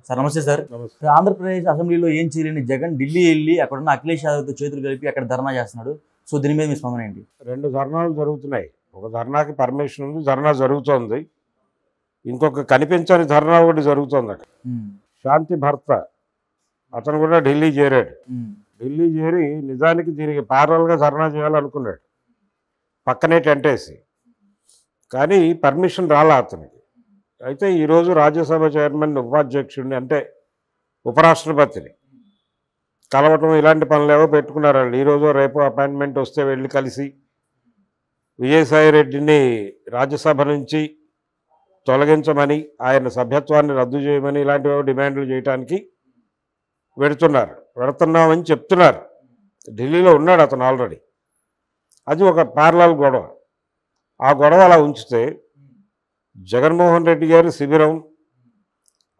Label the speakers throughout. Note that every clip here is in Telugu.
Speaker 1: సార్ నమస్తే సార్.
Speaker 2: నమస్తే.
Speaker 1: ఆంధ్రప్రదేశ్ అసెంబ్లీలో ఏం చేయలేని జగన్ ఢిల్లీ వెళ్ళి అక్కడున్న అఖిలేష్ యాదవ్తో చేతులు కలిపి అక్కడ ధర్నా చేస్తున్నాడు. సో దీని మీద మీ స్పందన ఏంటి?
Speaker 2: 2 ధర్నాలు జరుగుతున్నాయి. ఒక ధర్నాకి పర్మిషన్ ఉంది, ధర్నా జరుగుతోంది. ఇంకొక కనిపించని ధర్నా ఒకటి జరుగుతోంది అక్కడ. శాంతి భర్త అతను కూడా ఢిల్లీ చేరాడు. ఢిల్లీ చేరి నిజానికి దీనికి ప్యారల్గా ధర్నా చేయాలనుకున్నాడు, పక్కనే టెంట్ వేసి. కానీ పర్మిషన్ రాలా అతనికి. అయితే ఈరోజు రాజ్యసభ చైర్మన్ ఉపాధ్యక్షుడిని అంటే ఉపరాష్ట్రపతిని కలవటం ఇలాంటి పనులు ఏవో పెట్టుకున్నారు వాళ్ళు. ఈరోజు రేపు అపాయింట్మెంట్ వస్తే వెళ్ళి కలిసి విజయసాయి రెడ్డిని రాజ్యసభ నుంచి తొలగించమని, ఆయన సభ్యత్వాన్ని రద్దు చేయమని ఇలాంటివి డిమాండ్లు చేయడానికి వెడుతున్నామని చెప్తున్నారు. ఢిల్లీలో ఉన్నాడు అతను ఆల్రెడీ. అది ఒక ప్యారలల్ గొడవ. ఆ గొడవ అలా ఉంచితే జగన్మోహన్ రెడ్డి గారి శిబిరం,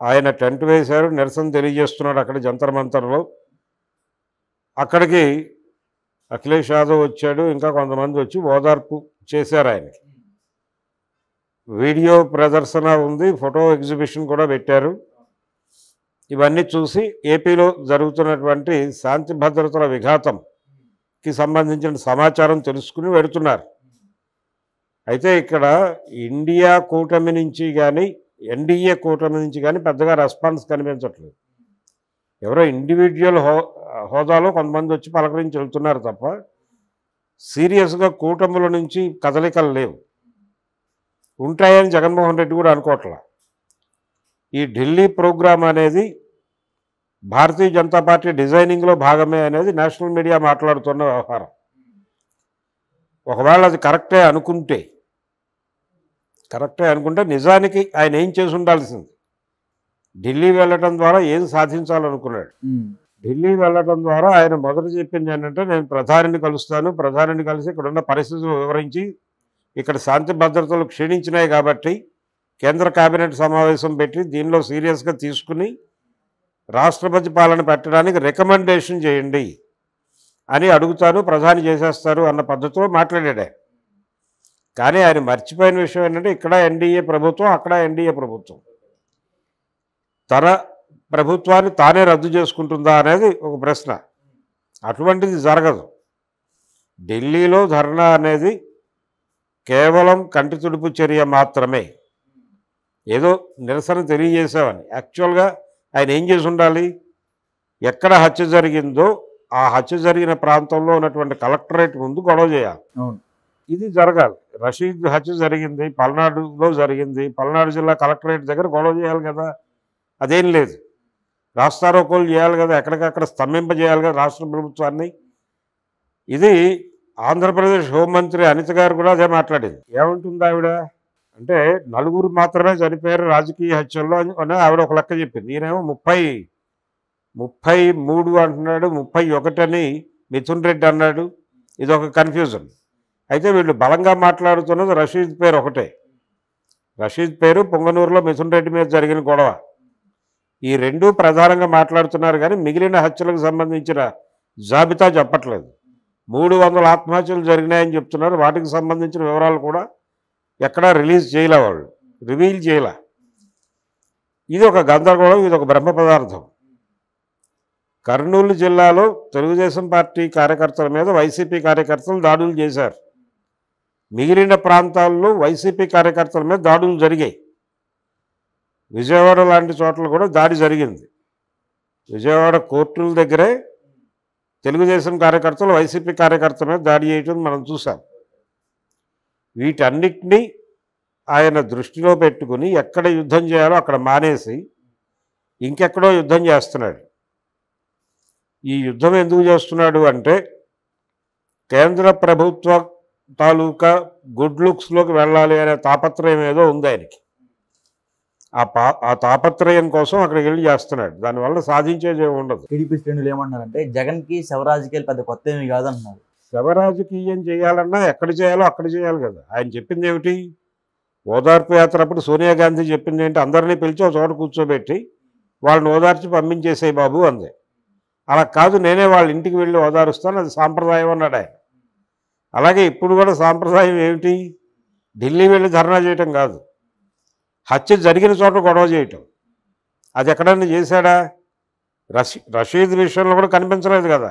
Speaker 2: ఆయన టెంట్ వేశారు, నిరసన తెలియజేస్తున్నాడు అక్కడ జంతర్ మంతర్లో. అక్కడికి అఖిలేష్ యాదవ్ వచ్చాడు, ఇంకా కొంతమంది వచ్చి ఓదార్పు చేశారు ఆయనకి. వీడియో ప్రదర్శన ఉంది, ఫోటో ఎగ్జిబిషన్ కూడా పెట్టారు. ఇవన్నీ చూసి ఏపీలో జరుగుతున్నటువంటి శాంతి భద్రతల విఘాతంకి సంబంధించిన సమాచారం తెలుసుకుని వెడుతున్నారు. అయితే ఇక్కడ ఇండియా కూటమి నుంచి కానీ ఎన్డీఏ కూటమి నుంచి కానీ పెద్దగా రెస్పాన్స్ కనిపించట్లేదు. ఎవరో ఇండివిజువల్ హోదాలో కొంతమంది వచ్చి పలకరించి వెళ్తున్నారు తప్ప సీరియస్గా కూటముల నుంచి కదలికలు లేవు. ఉంటాయని జగన్మోహన్ రెడ్డి కూడా అనుకోవట్లా. ఈ ఢిల్లీ ప్రోగ్రాం అనేది భారతీయ జనతా పార్టీ డిజైనింగ్లో భాగమే అనేది నేషనల్ మీడియా మాట్లాడుతున్న వ్యవహారం. ఒకవేళ అది కరెక్టే అనుకుంటే నిజానికి ఆయన ఏం చేసి ఉండాల్సింది? ఢిల్లీ వెళ్ళటం ద్వారా ఏం సాధించాలనుకున్నాడు? ఢిల్లీ వెళ్ళటం ద్వారా ఆయన మొదట చెప్పింది ఏంటంటే, నేను ప్రధానిని కలుస్తాను, ప్రధానిని కలిసి ఇక్కడున్న పరిస్థితులు వివరించి, ఇక్కడ శాంతి భద్రతలు క్షీణించినాయి కాబట్టి కేంద్ర కేబినెట్ సమావేశం పెట్టి దీనిలో సీరియస్గా తీసుకుని రాష్ట్రపతి పాలన పెట్టడానికి రికమెండేషన్ చేయండి అని అడుగుతాను, ప్రధాని చేసేస్తారు అన్న పద్ధతిలో మాట్లాడాడు. కానీ ఆయన మర్చిపోయిన విషయం ఏంటంటే, ఇక్కడ ఎన్డీఏ ప్రభుత్వం, అక్కడ ఎన్డీఏ ప్రభుత్వం. తన ప్రభుత్వాన్ని తానే రద్దు చేసుకుంటుందా అనేది ఒక ప్రశ్న. అటువంటిది జరగదు. ఢిల్లీలో ధర్నా అనేది కేవలం కంటి తుడుపు చర్య మాత్రమే. ఏదో నిరసన తెలియజేసామని. యాక్చువల్గా ఆయన ఏం చేసి ఉండాలి? ఎక్కడ హత్య జరిగిందో ఆ హత్య జరిగిన ప్రాంతంలో ఉన్నటువంటి కలెక్టరేట్ ముందు గొడవ చేయాలి. ఇది జరగాలి. రషీద్ హత్య జరిగింది, పల్నాడులో జరిగింది, పల్నాడు జిల్లా కలెక్టరేట్ దగ్గర గొడవ చేయాలి కదా. అదేం లేదు. రాస్తారోకోలు చేయాలి కదా, ఎక్కడికక్కడ స్తంభింపజేయాలి కదా రాష్ట్ర ప్రభుత్వాన్ని. ఇది ఆంధ్రప్రదేశ్ హోంమంత్రి అనిత గారు కూడా అదే మాట్లాడింది. ఏమంటుంది ఆవిడ అంటే, 4 మాత్రమే చనిపోయారు రాజకీయ హత్యల్లో అని ఆవిడ ఒక లెక్క చెప్పింది. ఈయనేమో 33 అంటున్నాడు, 31 అని మిథున్ రెడ్డి అన్నాడు. ఇదొక కన్ఫ్యూజన్. అయితే వీళ్ళు బలంగా మాట్లాడుతున్నది రషీద్ పేరు ఒకటే. రషీద్ పేరు, పొంగనూరులో మిథున్ రెడ్డి మీద జరిగిన గొడవ. ఈ 2 ప్రధానంగా మాట్లాడుతున్నారు. కానీ మిగిలిన హత్యలకు సంబంధించిన జాబితా చెప్పట్లేదు. 300 ఆత్మహత్యలు జరిగినాయని చెప్తున్నారు. వాటికి సంబంధించిన వివరాలు కూడా ఎక్కడా రిలీజ్ చేయలే, వాళ్ళు రివీల్ చేయలే. ఇది ఒక గందరగోళం, ఇది ఒక బ్రహ్మ పదార్థం. కర్నూలు జిల్లాలో తెలుగుదేశం పార్టీ కార్యకర్తల మీద వైసీపీ కార్యకర్తలు దాడులు చేశారు. మిగిలిన ప్రాంతాల్లో వైసీపీ కార్యకర్తల మీద దాడులు జరిగాయి. విజయవాడ లాంటి చోట్ల కూడా దాడి జరిగింది. విజయవాడ కోర్టుల దగ్గరే తెలుగుదేశం కార్యకర్తలు వైసీపీ కార్యకర్తల మీద దాడి చేయటం మనం చూసాం. వీటన్నిటినీ ఆయన దృష్టిలో పెట్టుకుని ఎక్కడ యుద్ధం చేయాలో అక్కడ మానేసి ఇంకెక్కడో యుద్ధం చేస్తున్నాడు. ఈ యుద్ధం ఎందుకు చేస్తున్నాడు అంటే, కేంద్ర ప్రభుత్వ తాలూకా గుడ్ లుక్స్లోకి వెళ్ళాలి అనే తాపత్రయం ఏదో ఉంది ఆయనకి. ఆ తాపత్రయం కోసం అక్కడికి వెళ్ళి చేస్తున్నాడు. దానివల్ల సాధించేది ఏమి ఉండదు.
Speaker 1: టీడీపీ శ్రేణులు ఏమంటున్నారంటే, జగన్కి శవరాజకీయాలు పెద్ద కొత్త ఏమి కాదంటున్నారు.
Speaker 2: శవరాజకీయం చేయాలన్నా ఎక్కడ చేయాలో అక్కడ చేయాలి కదా. ఆయన చెప్పింది ఏమిటి? ఓదార్పు యాత్ర అప్పుడు సోనియా గాంధీ చెప్పింది ఏంటి? అందరినీ పిలిచి ఒక చోట కూర్చోబెట్టి వాళ్ళని ఓదార్చి పంపించేసే బాబు అంది. అలా కాదు, నేనే వాళ్ళ ఇంటికి వెళ్ళి ఓదారుస్తాను, అది సాంప్రదాయం అన్నాడు ఆయన. అలాగే ఇప్పుడు కూడా సాంప్రదాయం ఏమిటి? ఢిల్లీ వెళ్ళి ధర్నా చేయటం కాదు, హత్య జరిగిన చోట గొడవ చేయటం. అది ఎక్కడన్నా చేశాడా? రషీద్ విషయంలో కూడా కనిపించలేదు కదా.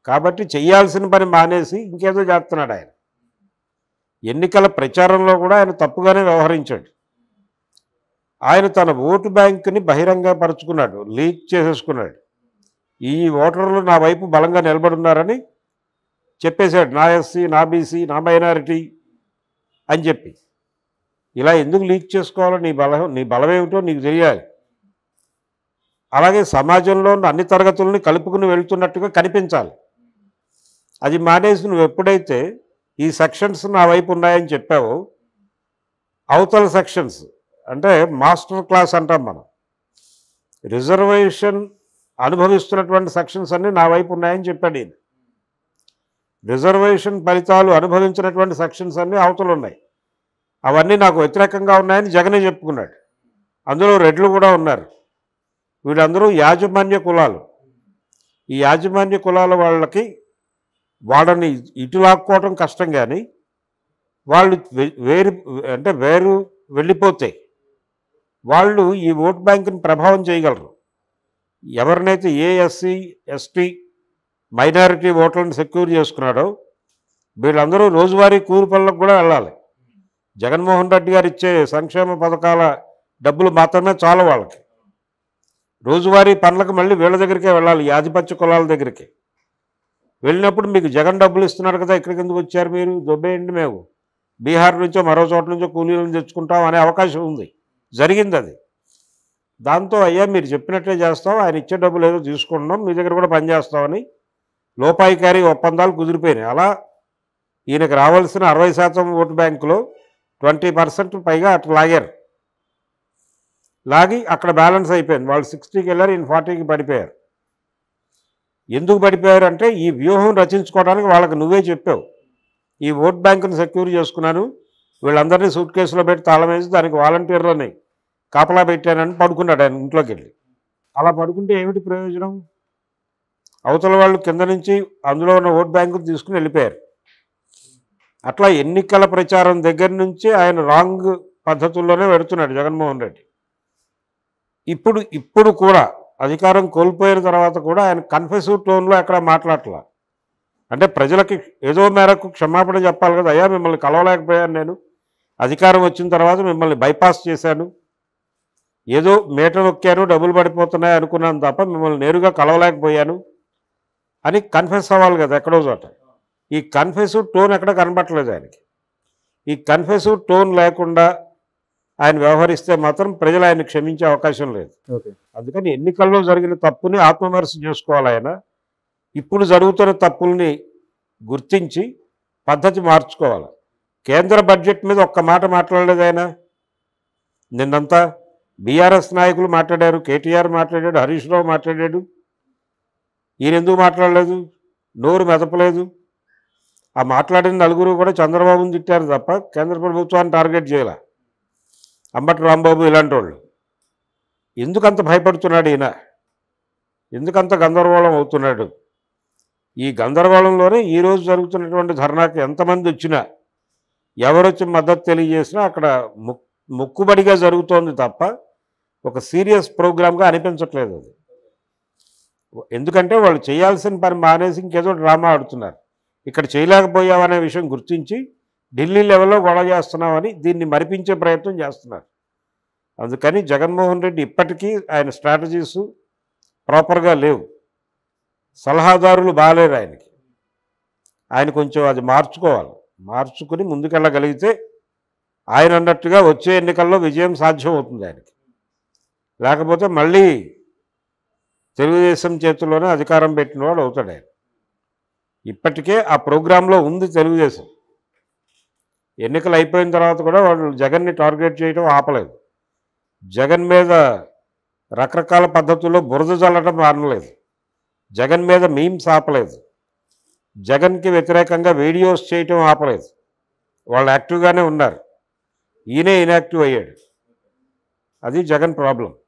Speaker 2: కాబట్టి చెయ్యాల్సిన పని మానేసి ఇంకేదో చేస్తున్నాడు ఆయన. ఎన్నికల ప్రచారంలో కూడా ఆయన తప్పుగానే వ్యవహరించాడు. ఆయన తన ఓటు బ్యాంకుని బహిరంగపరుచుకున్నాడు, లీక్ చేసేసుకున్నాడు. ఈ ఓటర్లు నా వైపు బలంగా నిలబడున్నారని చెప్పేశాడు. నా ఎస్సీ, నా బీసీ, నా మైనారిటీ అని చెప్పి. ఇలా ఎందుకు లీక్ చేసుకోవాలో నీ బలమేమిటో నీకు తెలియాలి. అలాగే సమాజంలో ఉన్న అన్ని తరగతుల్ని కలుపుకుని వెళ్తున్నట్టుగా కనిపించాలి. అది మానేసి నువ్వు ఎప్పుడైతే ఈ సెక్షన్స్ నా వైపు ఉన్నాయని చెప్పావో, అవతల సెక్షన్స్ అంటే మాస్టర్ క్లాస్ అంటాం మనం, రిజర్వేషన్ అనుభవిస్తున్నటువంటి సెక్షన్స్ అన్నీ నా వైపు ఉన్నాయని చెప్పాడు ఈయన. రిజర్వేషన్ ఫలితాలు అనుభవించినటువంటి సెక్షన్స్ అన్నీ అవతలు ఉన్నాయి, అవన్నీ నాకు వ్యతిరేకంగా ఉన్నాయని జగనే చెప్పుకున్నాడు. అందులో రెడ్లు కూడా ఉన్నారు. వీళ్ళందరూ యాజమాన్య కులాలు. ఈ యాజమాన్య కులాల వాళ్ళకి వాళ్ళని ఇటు లాక్కోవటం కష్టం, కానీ వాళ్ళు వేరు వెళ్ళిపోతే వాళ్ళు ఈ ఓట్ బ్యాంకుని ప్రభావం చేయగలరు. ఎవరినైతే ఎస్సీ, ఎస్టీ, మైనారిటీ ఓట్లను సెక్యూర్ చేసుకున్నాడో వీళ్ళందరూ రోజువారీ కూలి పనులకు కూడా వెళ్ళాలి. జగన్మోహన్ రెడ్డి గారు ఇచ్చే సంక్షేమ పథకాల డబ్బులు మాత్రమే చాలు వాళ్ళకి. రోజువారీ పనులకు మళ్ళీ వీళ్ళ దగ్గరికే వెళ్ళాలి, ఈ ఆధిపత్య కులాల దగ్గరికి. వెళ్ళినప్పుడు మీకు జగన్ డబ్బులు ఇస్తున్నారు కదా, ఇక్కడికి ఎందుకు వచ్చారు మీరు, దొబ్బేయండి, మేము బీహార్ నుంచో మరో చోట నుంచో కూలీలను తెచ్చుకుంటాం అనే అవకాశం ఉంది. జరిగింది అది. దాంతో అయ్యా మీరు చెప్పినట్లే చేస్తాం, ఆయన ఇచ్చే డబ్బులు ఏదో తీసుకుంటున్నాం, మీ దగ్గర కూడా పనిచేస్తామని లోపాయికారి ఒప్పందాలు కుదిరిపోయినాయి. అలా ఈయనకు రావాల్సిన 60% ఓటు బ్యాంకులో 20% పైగా అట్లా లాగారు. లాగి అక్కడ బ్యాలెన్స్ అయిపోయింది. వాళ్ళు 60కి వెళ్ళారు, ఈయన 40కి పడిపోయారు. ఎందుకు పడిపోయారు అంటే ఈ వ్యూహం రచించుకోవడానికి వాళ్ళకి నువ్వే చెప్పావు, ఈ ఓట్ బ్యాంకుని సెక్యూర్ చేసుకున్నాను, వీళ్ళందరినీ సూట్ కేసులో పెట్టి తాళం వేసి దానికి వాలంటీర్లని కాపలా పెట్టానని పడుకున్నాడు ఆయన ఇంట్లోకి వెళ్ళి. అలా పడుకుంటే ఏమిటి ప్రయోజనం? అవతల వాళ్ళు కింద నుంచి అందులో ఉన్న ఓట్ బ్యాంకుని తీసుకుని వెళ్ళిపోయారు. అట్లా ఎన్నికల ప్రచారం దగ్గర నుంచి ఆయన రాంగ్ పద్ధతుల్లోనే పెడుతున్నాడు జగన్మోహన్ రెడ్డి. ఇప్పుడు కూడా అధికారం కోల్పోయిన తర్వాత కూడా ఆయన కన్ఫెసివ్ టోన్లో ఎక్కడ మాట్లాడట్లా. అంటే ప్రజలకి ఏదో మేరకు క్షమాపణ చెప్పాలి కదా, అయ్యా మిమ్మల్ని కలవలేకపోయాను, నేను అధికారం వచ్చిన తర్వాత మిమ్మల్ని బైపాస్ చేశాను, ఏదో మేట నొక్కాను, డబ్బులు పడిపోతున్నాయి అనుకున్నాను తప్ప మిమ్మల్ని నేరుగా కలవలేకపోయాను అని కన్ఫెస్ అవ్వాలి కదా ఎక్కడో చోట. ఈ కన్ఫెసివ్ టోన్ ఎక్కడ కనబట్టలేదు ఆయనకి. ఈ కన్ఫెసివ్ టోన్ లేకుండా ఆయన వ్యవహరిస్తే మాత్రం ప్రజలు ఆయన క్షమించే అవకాశం లేదు. అందుకని ఎన్నికల్లో జరిగిన తప్పుని ఆత్మవిమర్శ చేసుకోవాలి ఆయన. ఇప్పుడు జరుగుతున్న తప్పుల్ని గుర్తించి పద్ధతి మార్చుకోవాలి. కేంద్ర బడ్జెట్ మీద ఒక్క మాట మాట్లాడలేదు ఆయన. నిన్నంతా బీఆర్ఎస్ నాయకులు మాట్లాడారు, కేటీఆర్ మాట్లాడాడు, హరీష్ రావు మాట్లాడాడు. ఈయన ఎందుకు మాట్లాడలేదు? నోరు మెదపలేదు. ఆ మాట్లాడిన నలుగురు కూడా చంద్రబాబుని తిట్టారు తప్ప కేంద్ర ప్రభుత్వాన్ని టార్గెట్ చేయాల. అంబటి రాంబాబు ఇలాంటి వాళ్ళు. ఎందుకంత భయపడుతున్నాడు ఈయన? ఎందుకంత గందరగోళం అవుతున్నాడు? ఈ గందరగోళంలోనే ఈరోజు జరుగుతున్నటువంటి ధర్నాకి ఎంతమంది వచ్చినా, ఎవరొచ్చి మద్దతు తెలియజేసినా అక్కడ మొక్కుబడిగా జరుగుతోంది తప్ప ఒక సీరియస్ ప్రోగ్రామ్గా అనిపించట్లేదు అది. ఎందుకంటే వాళ్ళు చేయాల్సిన పని మానేసి ఇంకేదో డ్రామా ఆడుతున్నారు. ఇక్కడ చేయలేకపోయామనే విషయం గుర్తించి ఢిల్లీ లెవెల్లో గొడవ చేస్తున్నామని దీన్ని మరిపించే ప్రయత్నం చేస్తున్నారు. అందుకని జగన్మోహన్ రెడ్డి ఇప్పటికీ ఆయన స్ట్రాటజీస్ ప్రాపర్గా లేవు. సలహాదారులు బాగాలేరు ఆయనకి. ఆయన కొంచెం అది మార్చుకోవాలి. మార్చుకుని ముందుకెళ్ళగలిగితే ఆయన అన్నట్టుగా వచ్చే ఎన్నికల్లో విజయం సాధ్యం అవుతుంది ఆయనకి. లేకపోతే మళ్ళీ తెలుగుదేశం చేతుల్లోనే అధికారం పెట్టినవాడు అవుతాడు ఆయన. ఇప్పటికే ఆ ప్రోగ్రాంలో ఉంది తెలుగుదేశం. ఎన్నికలు అయిపోయిన తర్వాత కూడా వాళ్ళు జగన్ని టార్గెట్ చేయడం ఆపలేదు. జగన్ మీద రకరకాల పద్ధతుల్లో బురద చల్లడం మానలేదు. జగన్ మీద మీమ్స్ ఆపలేదు. జగన్కి వ్యతిరేకంగా వీడియోస్ చేయటం ఆపలేదు. వాళ్ళు యాక్టివ్గానే ఉన్నారు. ఈయనే ఇన్యాక్టివ్ అయ్యాడు. అది జగన్ ప్రాబ్లం.